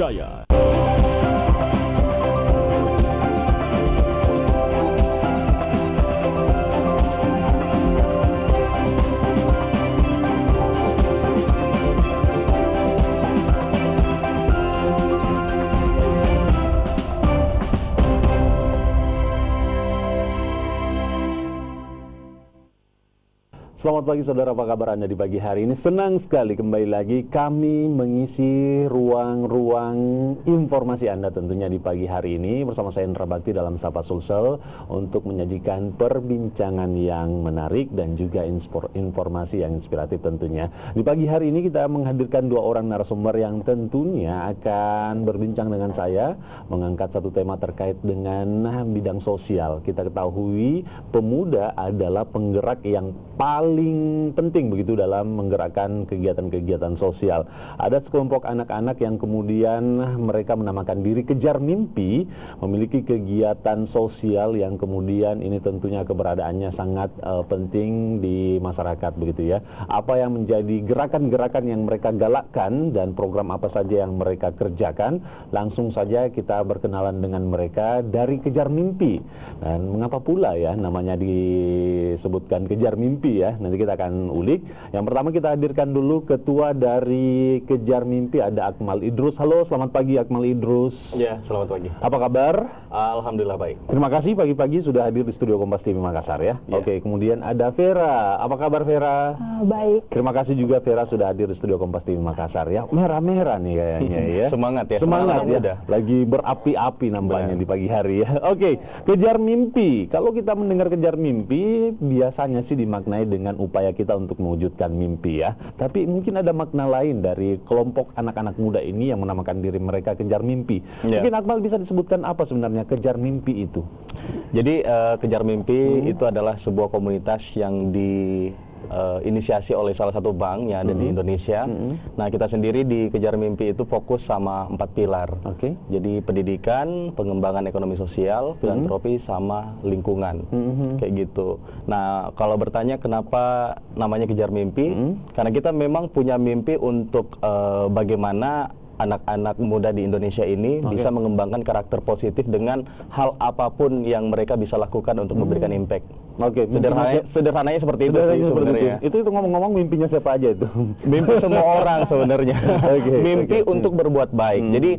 terpercaya. Selamat pagi saudara, apa kabar Anda di pagi hari ini? Senang sekali kembali lagi kami mengisi ruang-ruang informasi Anda tentunya di pagi hari ini bersama saya Indra Bakti dalam Sapa Sulsel untuk menyajikan perbincangan yang menarik dan juga informasi yang inspiratif tentunya. Di pagi hari ini kita menghadirkan dua orang narasumber yang tentunya akan berbincang dengan saya mengangkat satu tema terkait dengan bidang sosial. Kita ketahui pemuda adalah penggerak yang paling penting begitu dalam menggerakkan kegiatan-kegiatan sosial. Ada sekelompok anak-anak yang kemudian mereka menamakan diri Kejar Mimpi, memiliki kegiatan sosial yang kemudian ini tentunya keberadaannya sangat penting di masyarakat begitu ya. Apa yang menjadi gerakan-gerakan yang mereka galakkan dan program apa saja yang mereka kerjakan, langsung saja kita berkenalan dengan mereka dari Kejar Mimpi. Dan mengapa pula ya namanya disebutkan Kejar Mimpi ya? Nanti kita akan ulik. Yang pertama kita hadirkan dulu ketua dari Kejar Mimpi, ada Akmal Idrus. Halo, selamat pagi Akmal Idrus. Ya, selamat pagi. Apa kabar? Alhamdulillah baik. Terima kasih pagi-pagi sudah hadir di studio Kompas TV Makassar ya. Oke, kemudian ada Vera. Apa kabar Vera? Baik. Terima kasih juga Vera sudah hadir di studio Kompas TV Makassar ya. Merah-merah nih kayaknya ya. Semangat ya. Semangat ya. Muda. Lagi berapi-api nampaknya di pagi hari ya. Oke, Kejar Mimpi. Kalau kita mendengar Kejar Mimpi, biasanya sih dimaknai dengan upaya kita untuk mewujudkan mimpi ya. Tapi mungkin ada makna lain dari kelompok anak-anak muda ini yang menamakan diri mereka Kejar Mimpi. Mungkin Akmal bisa disebutkan apa sebenarnya Kejar Mimpi itu? Jadi Kejar Mimpi itu adalah sebuah komunitas yang inisiasi oleh salah satu bank yang ada di Indonesia. Nah, kita sendiri di Kejar Mimpi itu fokus sama 4 pilar. Jadi pendidikan, pengembangan ekonomi sosial, filantropi, sama lingkungan. Kayak gitu. Nah, kalau bertanya kenapa namanya Kejar Mimpi? Karena kita memang punya mimpi untuk bagaimana anak-anak muda di Indonesia ini bisa mengembangkan karakter positif dengan hal apapun yang mereka bisa lakukan untuk memberikan impact. Sederhananya seperti itu sih sebenarnya. Itu ngomong-ngomong mimpinya siapa aja itu? Mimpi semua orang sebenarnya. Mimpi untuk berbuat baik. Jadi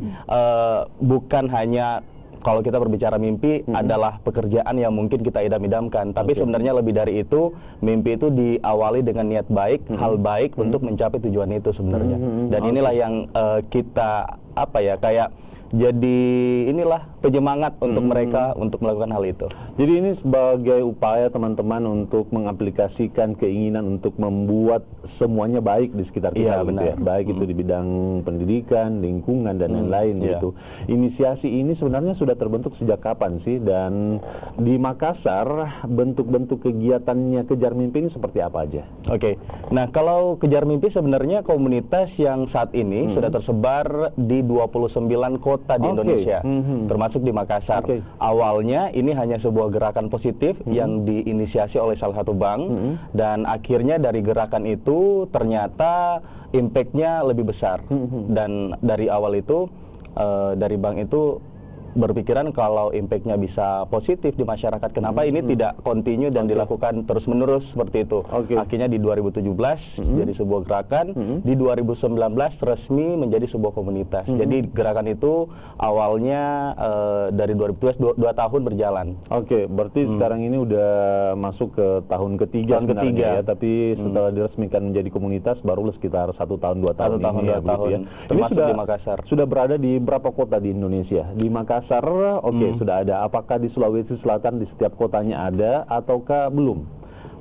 bukan hanya kalau kita berbicara mimpi adalah pekerjaan yang mungkin kita idam-idamkan, tapi sebenarnya lebih dari itu, mimpi itu diawali dengan niat baik, hal baik untuk mencapai tujuan itu sebenarnya. Dan inilah yang kita kayak jadi inilah penyemangat untuk mereka untuk melakukan hal itu. Jadi ini sebagai upaya teman-teman untuk mengaplikasikan keinginan untuk membuat semuanya baik di sekitar kita, gitu ya. Baik itu di bidang pendidikan, lingkungan dan lain-lain gitu. Inisiasi ini sebenarnya sudah terbentuk sejak kapan sih? Dan di Makassar bentuk-bentuk kegiatannya Kejar Mimpi ini seperti apa aja? Nah kalau Kejar Mimpi sebenarnya komunitas yang saat ini sudah tersebar di 29 kota di Indonesia, termasuk di Makassar. Awalnya ini hanya sebuah gerakan positif yang diinisiasi oleh salah satu bank, dan akhirnya dari gerakan itu ternyata impact-nya lebih besar. Dan dari awal itu, dari bank itu berpikiran kalau impact-nya bisa positif di masyarakat, kenapa ini tidak continue dan dilakukan terus-menerus seperti itu. Akhirnya di 2017 jadi sebuah gerakan, di 2019 resmi menjadi sebuah komunitas. Jadi gerakan itu awalnya dari 2017 2 tahun berjalan. Berarti sekarang ini udah masuk ke tahun ketiga sebenarnya ya, tapi setelah diresmikan menjadi komunitas baru sekitar 1 tahun 2 tahun ini ya, tahun. Termasuk ini di Makassar. Sudah berada di berapa kota di Indonesia? Di Makassar sudah ada. Apakah di Sulawesi Selatan di setiap kotanya ada ataukah belum?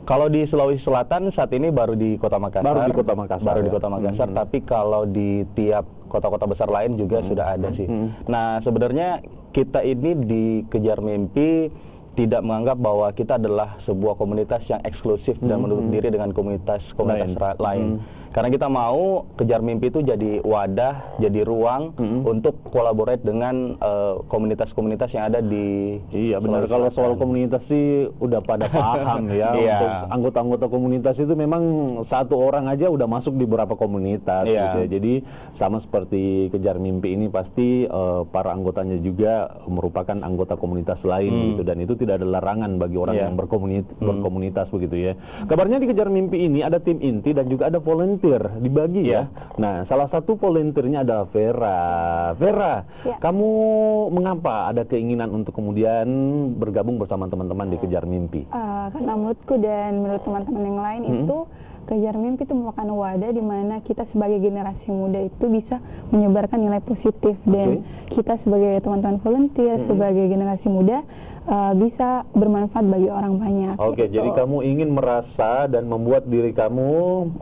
Kalau di Sulawesi Selatan saat ini baru di Kota Makassar. Baru di Kota Makassar. Tapi kalau di tiap kota-kota besar lain juga sudah ada sih. Nah, sebenarnya kita ini di Kejar Mimpi tidak menganggap bahwa kita adalah sebuah komunitas yang eksklusif dan menutup diri dengan komunitas lain. Karena kita mau Kejar Mimpi itu jadi wadah, jadi ruang untuk kolaborate dengan komunitas-komunitas yang ada di... Iya benar, kalau soal komunitas sih udah pada paham ya. Untuk anggota-anggota komunitas itu memang satu orang aja udah masuk di beberapa komunitas gitu ya. Jadi sama seperti Kejar Mimpi ini pasti para anggotanya juga merupakan anggota komunitas lain gitu, dan itu tidak ada larangan bagi orang yang berkomunitas begitu ya. Kabarnya di Kejar Mimpi ini ada tim inti dan juga ada volunteer dibagi ya. Nah, salah satu volunteernya adalah Vera. Vera, kamu mengapa ada keinginan untuk kemudian bergabung bersama teman-teman di Kejar Mimpi? Karena menurutku dan menurut teman-teman yang lain itu Kejar Mimpi itu merupakan wadah di mana kita sebagai generasi muda itu bisa menyebarkan nilai positif, dan kita sebagai teman-teman volunteer, sebagai generasi muda bisa bermanfaat bagi orang banyak. Oke, jadi kamu ingin merasa dan membuat diri kamu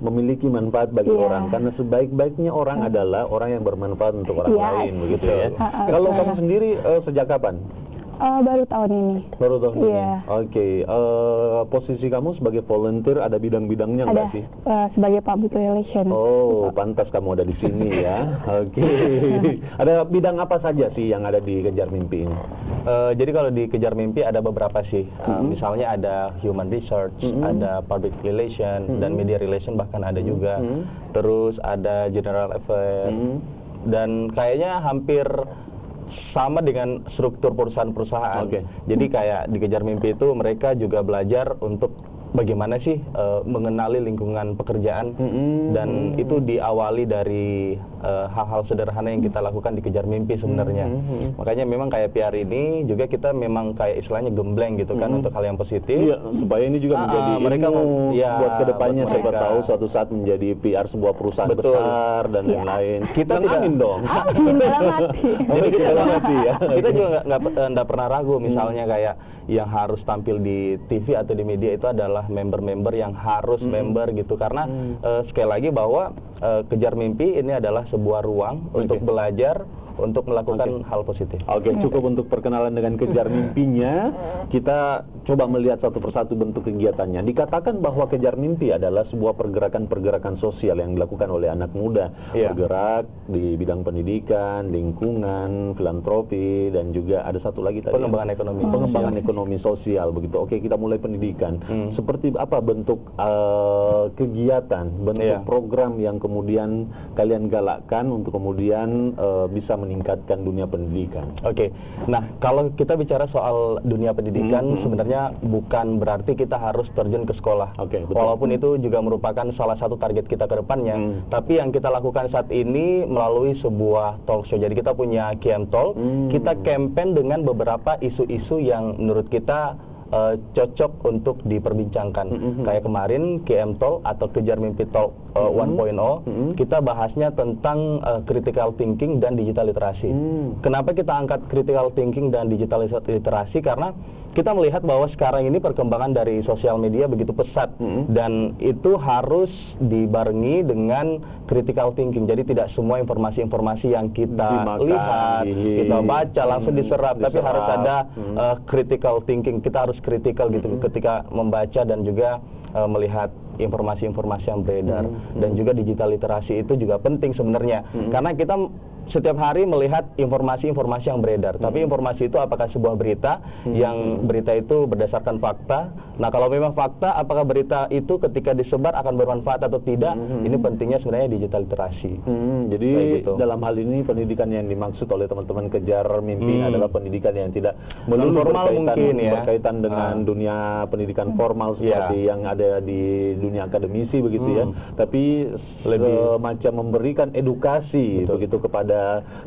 memiliki manfaat bagi orang, karena sebaik-baiknya orang adalah orang yang bermanfaat untuk orang lain, begitu ya. Kalau kamu sendiri sejak kapan? Baru tahun ini. Baru tahun ini? Oke. Posisi kamu sebagai volunteer ada bidang-bidangnya nggak sih? Sebagai public relation. Oh, pantas kamu ada di sini ya. Oke. Ada bidang apa saja sih yang ada di Kejar Mimpi ini? Jadi kalau di Kejar Mimpi ada beberapa sih. Misalnya ada human research, ada public relation, dan media relation bahkan ada juga. Terus ada general affair. Dan kayaknya hampir sama dengan struktur perusahaan-perusahaan. Jadi kayak di Kejar Mimpi itu mereka juga belajar untuk bagaimana sih mengenali lingkungan pekerjaan, dan itu diawali dari hal-hal sederhana yang kita lakukan di Kejar Mimpi sebenarnya. Makanya memang kayak PR ini juga kita memang kayak istilahnya gembleng gitu kan untuk hal yang positif. Iya, supaya ini juga menjadi mereka buat kedepannya siapa tahu suatu saat menjadi PR sebuah perusahaan besar dan lain-lain. Kita amin dong. Amin dalam hati. Jadi kita juga nggak pernah ragu, misalnya kayak yang harus tampil di TV atau di media itu adalah member-member yang harus member gitu, karena sekali lagi bahwa Kejar Mimpi ini adalah sebuah ruang untuk belajar, untuk melakukan hal positif. Cukup untuk perkenalan dengan Kejar Mimpinya. Kita coba melihat satu persatu bentuk kegiatannya. Dikatakan bahwa Kejar Mimpi adalah sebuah pergerakan-pergerakan sosial yang dilakukan oleh anak muda, bergerak di bidang pendidikan, lingkungan, filantropi, dan juga ada satu lagi tadi pengembangan ekonomi. Pengembangan ekonomi sosial begitu. Oke, kita mulai pendidikan. Seperti apa bentuk kegiatan, bentuk program yang kemudian kalian galakkan untuk kemudian bisa meningkatkan dunia pendidikan? Nah kalau kita bicara soal dunia pendidikan, sebenarnya bukan berarti kita harus terjun ke sekolah. Walaupun itu juga merupakan salah satu target kita ke depannya. Tapi yang kita lakukan saat ini melalui sebuah talk show. Jadi kita punya KM Talk, kita campaign dengan beberapa isu-isu yang menurut kita cocok untuk diperbincangkan. Kayak kemarin KM Talk atau Kejar Mimpi Talk 1.0, kita bahasnya tentang critical thinking dan digital literasi. Kenapa kita angkat critical thinking dan digital literasi? Karena kita melihat bahwa sekarang ini perkembangan dari sosial media begitu pesat, dan itu harus dibarengi dengan critical thinking. Jadi tidak semua informasi-informasi yang kita lihat, kita baca langsung diserap, tapi harus ada critical thinking. Kita harus kritikal gitu ketika membaca dan juga melihat informasi-informasi yang beredar. Dan juga digital literasi itu juga penting sebenarnya, karena kita setiap hari melihat informasi-informasi yang beredar, tapi informasi itu apakah sebuah berita, yang berita itu berdasarkan fakta. Nah kalau memang fakta, apakah berita itu ketika disebar akan bermanfaat atau tidak? Ini pentingnya sebenarnya digital literasi. Jadi dalam hal ini pendidikan yang dimaksud oleh teman-teman Kejar Mimpi adalah pendidikan yang tidak melulu berkaitan dengan dunia pendidikan formal seperti yang ada di dunia akademisi begitu ya, tapi lebih semacam memberikan edukasi begitu kepada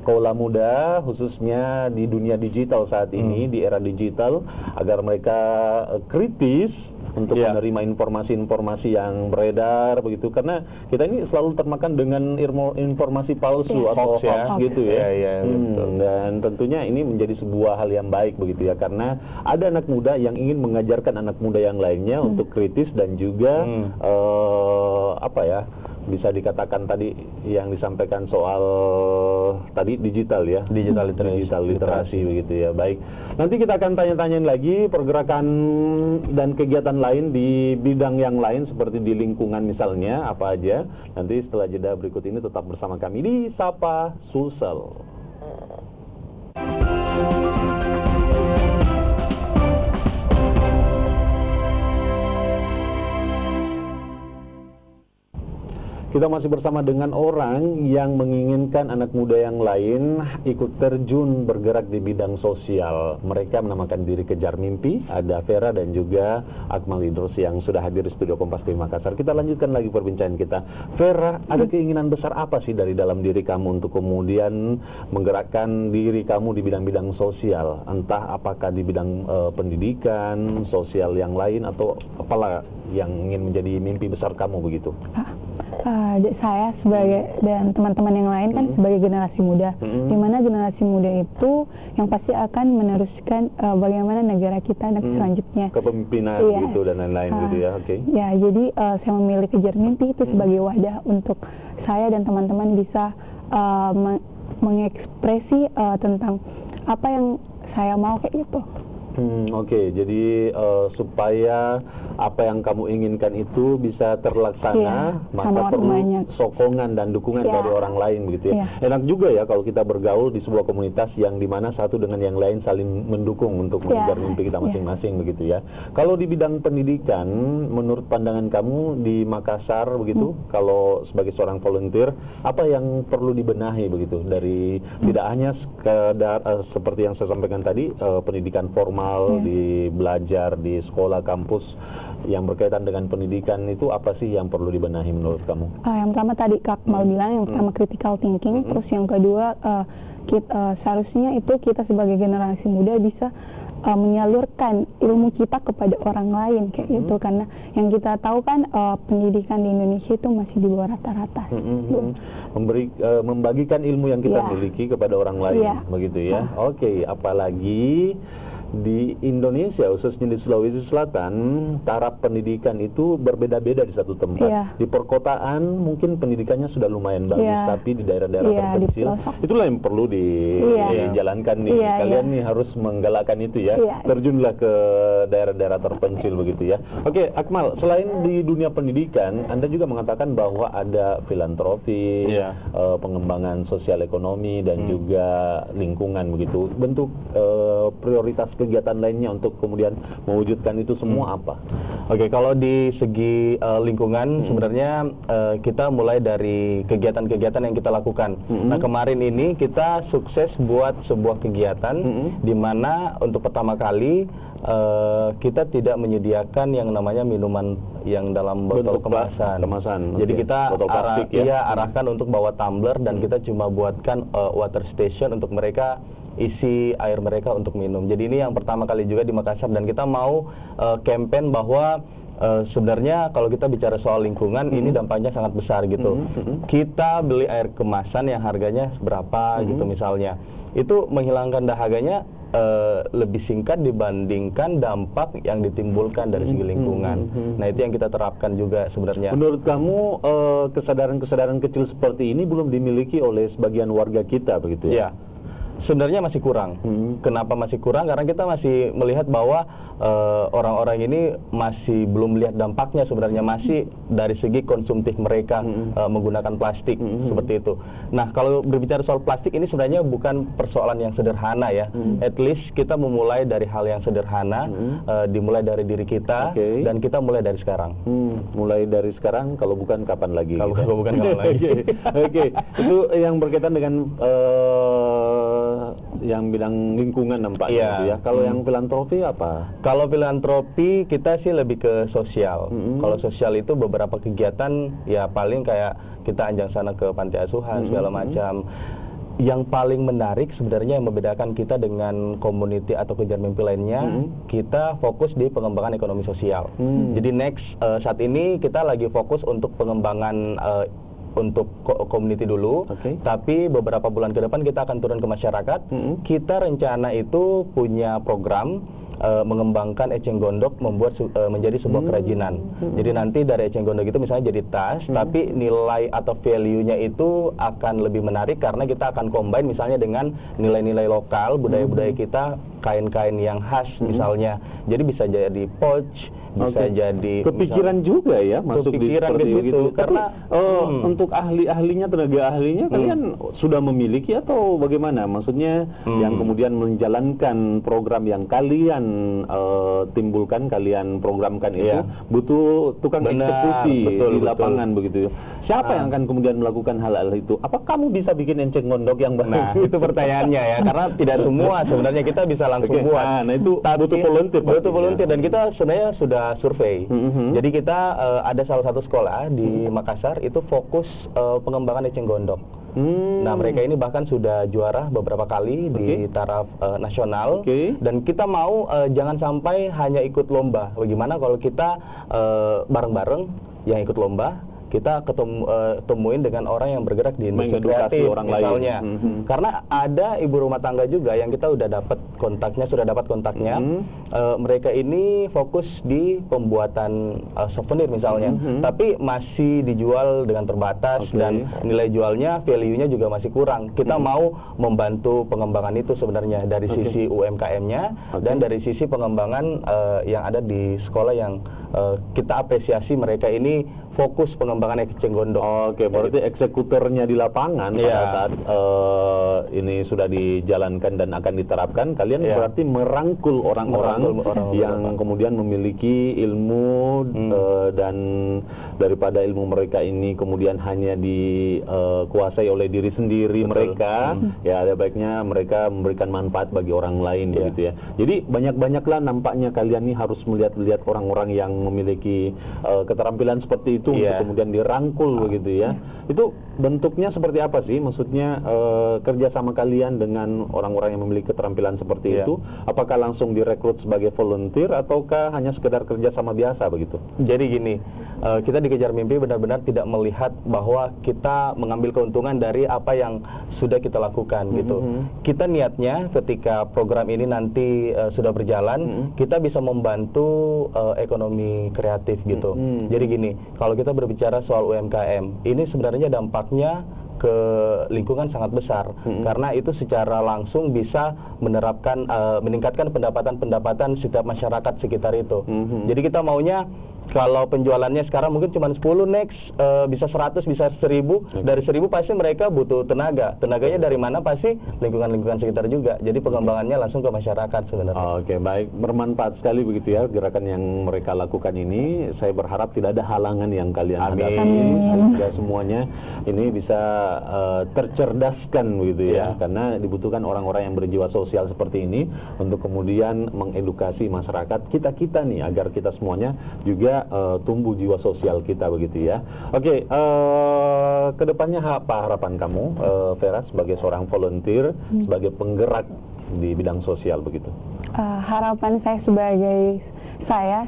kaula muda, khususnya di dunia digital saat ini, di era digital, agar mereka kritis untuk menerima informasi-informasi yang beredar begitu, karena kita ini selalu termakan dengan informasi palsu atau hoax gitu ya. Dan tentunya ini menjadi sebuah hal yang baik begitu ya, karena ada anak muda yang ingin mengajarkan anak muda yang lainnya untuk kritis dan juga bisa dikatakan tadi yang disampaikan soal tadi digital ya, digital literasi begitu ya. Baik, nanti kita akan tanya-tanyain lagi pergerakan dan kegiatan lain di bidang yang lain seperti di lingkungan misalnya apa aja. Nanti setelah jeda berikut ini tetap bersama kami di Sapa Sulsel. Kita masih bersama dengan orang yang menginginkan anak muda yang lain ikut terjun bergerak di bidang sosial. Mereka menamakan diri Kejar Mimpi. Ada Vera dan juga Akmal Idrus yang sudah hadir di studio Kompas TV Makassar. Kita lanjutkan lagi perbincangan kita. Vera, ada keinginan besar apa sih dari dalam diri kamu untuk kemudian menggerakkan diri kamu di bidang-bidang sosial? Entah apakah di bidang pendidikan, sosial yang lain, atau apalah yang ingin menjadi mimpi besar kamu begitu? Saya sebagai dan teman-teman yang lain kan sebagai generasi muda, di mana generasi muda itu yang pasti akan meneruskan bagaimana negara kita selanjutnya, kepemimpinan gitu dan lain-lain gitu ya. Ya, jadi saya memilih Kejar Mimpi itu sebagai wadah untuk saya dan teman-teman bisa mengekspresi tentang apa yang saya mau kayak gitu. Jadi supaya apa yang kamu inginkan itu bisa terlaksana, maka perlu sokongan dan dukungan dari orang lain begitu ya. Enak juga ya kalau kita bergaul di sebuah komunitas yang dimana satu dengan yang lain saling mendukung untuk mengejar mimpi kita masing-masing begitu ya. Kalau di bidang pendidikan, menurut pandangan kamu di Makassar begitu, kalau sebagai seorang volunteer, apa yang perlu dibenahi begitu dari tidak hanya sekedar seperti yang saya sampaikan tadi, pendidikan formal, di belajar di sekolah, kampus, yang berkaitan dengan pendidikan itu apa sih yang perlu dibenahi menurut kamu? Yang pertama tadi Kak Akmal bilang, yang pertama critical thinking, terus yang kedua seharusnya itu kita sebagai generasi muda bisa menyalurkan ilmu kita kepada orang lain kayak gitu, karena yang kita tahu kan pendidikan di Indonesia itu masih di bawah rata-rata. Membagikan ilmu yang kita miliki kepada orang lain begitu ya. Apalagi di Indonesia, khususnya di Sulawesi Selatan, taraf pendidikan itu berbeda-beda di satu tempat. Di perkotaan mungkin pendidikannya sudah lumayan bagus, tapi di daerah-daerah terpencil, itulah yang perlu dijalankan nih. Kalian nih harus menggalakkan itu ya. Terjunlah ke daerah-daerah terpencil begitu ya. Akmal, selain di dunia pendidikan, Anda juga mengatakan bahwa ada filantropi, pengembangan sosial ekonomi, dan juga lingkungan begitu. Bentuk prioritas kegiatan lainnya untuk kemudian mewujudkan itu semua apa? Kalau di segi lingkungan sebenarnya kita mulai dari kegiatan-kegiatan yang kita lakukan. Nah, kemarin ini kita sukses buat sebuah kegiatan di mana untuk pertama kali kita tidak menyediakan yang namanya minuman yang dalam botol kemasan. Jadi kita arahkan untuk bawa tumbler, dan kita cuma buatkan water station untuk mereka isi air mereka untuk minum. Jadi ini yang pertama kali juga di Makassar, dan kita mau campaign bahwa sebenarnya kalau kita bicara soal lingkungan, ini dampaknya sangat besar gitu. Kita beli air kemasan yang harganya berapa gitu misalnya, itu menghilangkan dahaganya lebih singkat dibandingkan dampak yang ditimbulkan dari segi lingkungan. Nah, itu yang kita terapkan juga sebenarnya. Menurut kamu kesadaran-kesadaran kecil seperti ini belum dimiliki oleh sebagian warga kita begitu ya? Sebenarnya masih kurang. Kenapa masih kurang? Karena kita masih melihat bahwa orang-orang ini masih belum melihat dampaknya sebenarnya, masih dari segi konsumtif mereka menggunakan plastik seperti itu. Nah, kalau berbicara soal plastik ini sebenarnya bukan persoalan yang sederhana ya. At least kita memulai dari hal yang sederhana, dimulai dari diri kita, dan kita mulai dari sekarang. Mulai dari sekarang, kalau bukan kapan lagi? Kalau bukan kapan lagi. Itu yang berkaitan dengan yang bidang lingkungan nampaknya ya. Kalau yang filantropi apa? Kalau filantropi kita sih lebih ke sosial. Kalau sosial itu beberapa kegiatan ya paling kayak kita anjang sana ke panti asuhan segala macam. Yang paling menarik sebenarnya yang membedakan kita dengan community atau Kejar Mimpi lainnya, kita fokus di pengembangan ekonomi sosial. Jadi next saat ini kita lagi fokus untuk pengembangan untuk community dulu, tapi beberapa bulan ke depan kita akan turun ke masyarakat. Kita rencana itu punya program mengembangkan eceng gondok menjadi sebuah kerajinan. Jadi nanti dari eceng gondok itu misalnya jadi tas, tapi nilai atau value-nya itu akan lebih menarik karena kita akan combine misalnya dengan nilai-nilai lokal, budaya-budaya kita, kain-kain yang khas misalnya. Jadi bisa jadi pouch, bisa jadi kepikiran juga ya masuk di seperti itu. Karena untuk ahli-ahlinya, tenaga ahlinya kalian sudah memiliki atau bagaimana? Maksudnya yang kemudian menjalankan program yang kalian timbulkan, kalian programkan itu butuh tukang eksekusi di lapangan begitu. Siapa yang akan kemudian melakukan hal-hal itu? Apa kamu bisa bikin eceng gondok yang baru? Nah, itu pertanyaannya ya, karena tidak semua sebenarnya kita bisa langsung buat. Nah, itu butuh volunteer. Butuh volunteer, dan kita sebenarnya sudah survei. Jadi kita ada salah satu sekolah di Makassar itu fokus pengembangan eceng gondok. Nah, mereka ini bahkan sudah juara beberapa kali di taraf nasional. Dan kita mau jangan sampai hanya ikut lomba. Bagaimana kalau kita bareng-bareng yang ikut lomba, kita temuin dengan orang yang bergerak di industri kreatif orang misalnya. Karena ada ibu rumah tangga juga yang kita sudah dapat kontaknya. Mereka ini fokus di pembuatan souvenir misalnya, tapi masih dijual dengan terbatas dan nilai jualnya, value-nya juga masih kurang. Kita mau membantu pengembangan itu sebenarnya dari sisi UMKM-nya dan dari sisi pengembangan yang ada di sekolah yang kita apresiasi mereka ini fokus pengembangan eceng gondok. Berarti eksekutornya di lapangan pada saat ini sudah dijalankan dan akan diterapkan, kalian berarti merangkul orang-orang yang kemudian memiliki ilmu dan daripada ilmu mereka ini kemudian hanya dikuasai oleh diri sendiri mereka, ya ada baiknya mereka memberikan manfaat bagi orang lain begitu ya. Jadi banyak-banyaklah nampaknya kalian ini harus melihat-lihat orang-orang yang memiliki keterampilan seperti itu untuk kemudian dirangkul begitu ya. Itu bentuknya seperti apa sih? Maksudnya kerjasama kalian dengan orang-orang yang memiliki keterampilan seperti itu, apakah langsung direkrut sebagai volunteer ataukah hanya sekedar kerjasama biasa begitu? Jadi gini, kita di Kejar Mimpi benar-benar tidak melihat bahwa kita mengambil keuntungan dari apa yang sudah kita lakukan gitu. Kita niatnya ketika program ini nanti sudah berjalan, kita bisa membantu ekonomi kreatif gitu. Jadi gini, kalau kita berbicara soal UMKM, ini sebenarnya dampaknya ke lingkungan sangat besar karena itu secara langsung bisa meningkatkan pendapatan setiap masyarakat sekitar itu. Jadi kita maunya kalau penjualannya sekarang mungkin cuma 10, next bisa 100, bisa 1000. Dari 1000 pasti mereka butuh tenaga. Tenaganya dari mana? Pasti lingkungan-lingkungan sekitar juga. Jadi pengembangannya langsung ke masyarakat sebenarnya. Baik. Bermanfaat sekali begitu ya gerakan yang mereka lakukan ini. Saya berharap tidak ada halangan yang kalian hadapi. Sehingga semuanya ini bisa tercerdaskan begitu ya. Karena dibutuhkan orang-orang yang berjiwa sosial seperti ini untuk kemudian mengedukasi masyarakat kita nih agar kita semuanya juga tumbuh jiwa sosial kita begitu ya. Kedepannya apa harapan kamu, Vera, sebagai seorang volunteer, sebagai penggerak di bidang sosial begitu? Harapan saya sebagai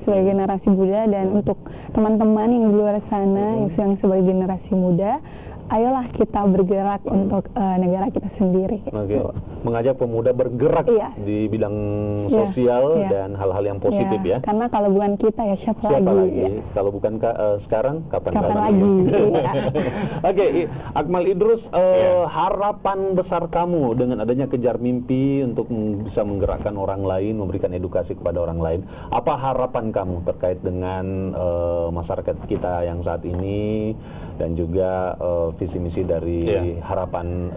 generasi muda dan untuk teman-teman yang di luar sana yang sebagai generasi muda, ayolah kita bergerak untuk negara kita sendiri. Mengajak pemuda bergerak di bidang sosial dan hal-hal yang positif ya. Karena kalau bukan kita ya siapa lagi? Kalau bukan sekarang, kapan lagi? Akmal Idrus, harapan besar kamu dengan adanya Kejar Mimpi untuk bisa menggerakkan orang lain, memberikan edukasi kepada orang lain. Apa harapan kamu terkait dengan masyarakat kita yang saat ini dan juga visi misi dari harapan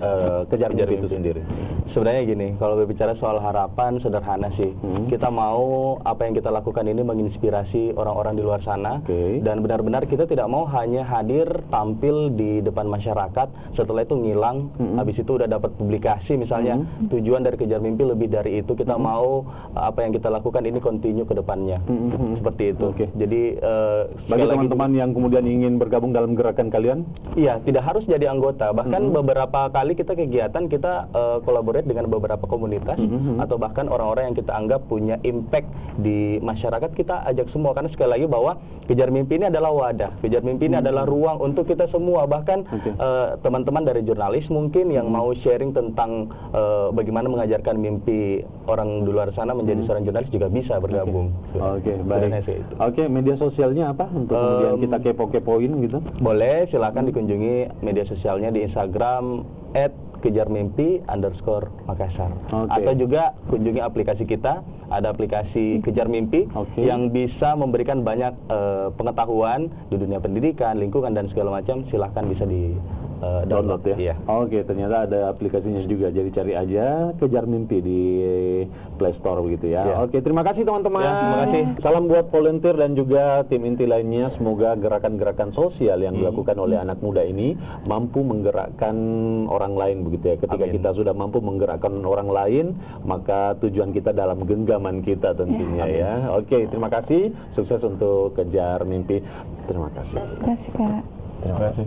Kejar Mimpi itu sendiri? Sebenarnya gini, kalau berbicara soal harapan sederhana sih. Kita mau apa yang kita lakukan ini menginspirasi orang-orang di luar sana dan benar-benar kita tidak mau hanya hadir tampil di depan masyarakat, setelah itu ngilang, habis itu udah dapat publikasi misalnya. Tujuan dari Kejar Mimpi lebih dari itu. Kita mau apa yang kita lakukan ini continue ke depannya. Seperti itu. Jadi bagi teman-teman yang kemudian ingin bergabung dalam gerakan kalian? Iya, tidak harus jadi anggota. Bahkan beberapa kali kita kegiatan kita kolaborate dengan beberapa komunitas atau bahkan orang-orang yang kita anggap punya impact di masyarakat, kita ajak semua. Karena sekali lagi bahwa Kejar Mimpi ini adalah wadah, Kejar Mimpi ini adalah ruang untuk kita semua. Bahkan teman-teman dari jurnalis mungkin yang mau sharing tentang bagaimana mengajarkan mimpi orang di luar sana menjadi seorang jurnalis juga bisa bergabung. Baik. Media sosialnya apa untuk kemudian kita kepo-kepoin gitu? Boleh, silakan dikunjungi media sosialnya di Instagram @kejarmimpi_Makassar. Atau juga kunjungi aplikasi kita, ada aplikasi Kejar Mimpi yang bisa memberikan banyak pengetahuan di dunia pendidikan, lingkungan dan segala macam. Silahkan bisa di download ya. Ternyata ada aplikasinya juga, jadi cari aja Kejar Mimpi di Play Store begitu ya. Terima kasih teman-teman. Terima kasih. Salam buat volunteer dan juga tim inti lainnya. Semoga gerakan-gerakan sosial yang dilakukan oleh anak muda ini mampu menggerakkan orang lain begitu ya. Ketika kita sudah mampu menggerakkan orang lain, maka tujuan kita dalam genggaman kita tentunya ya. Terima kasih. Sukses untuk Kejar Mimpi. Terima kasih. Terima kasih, Kak. Terima kasih.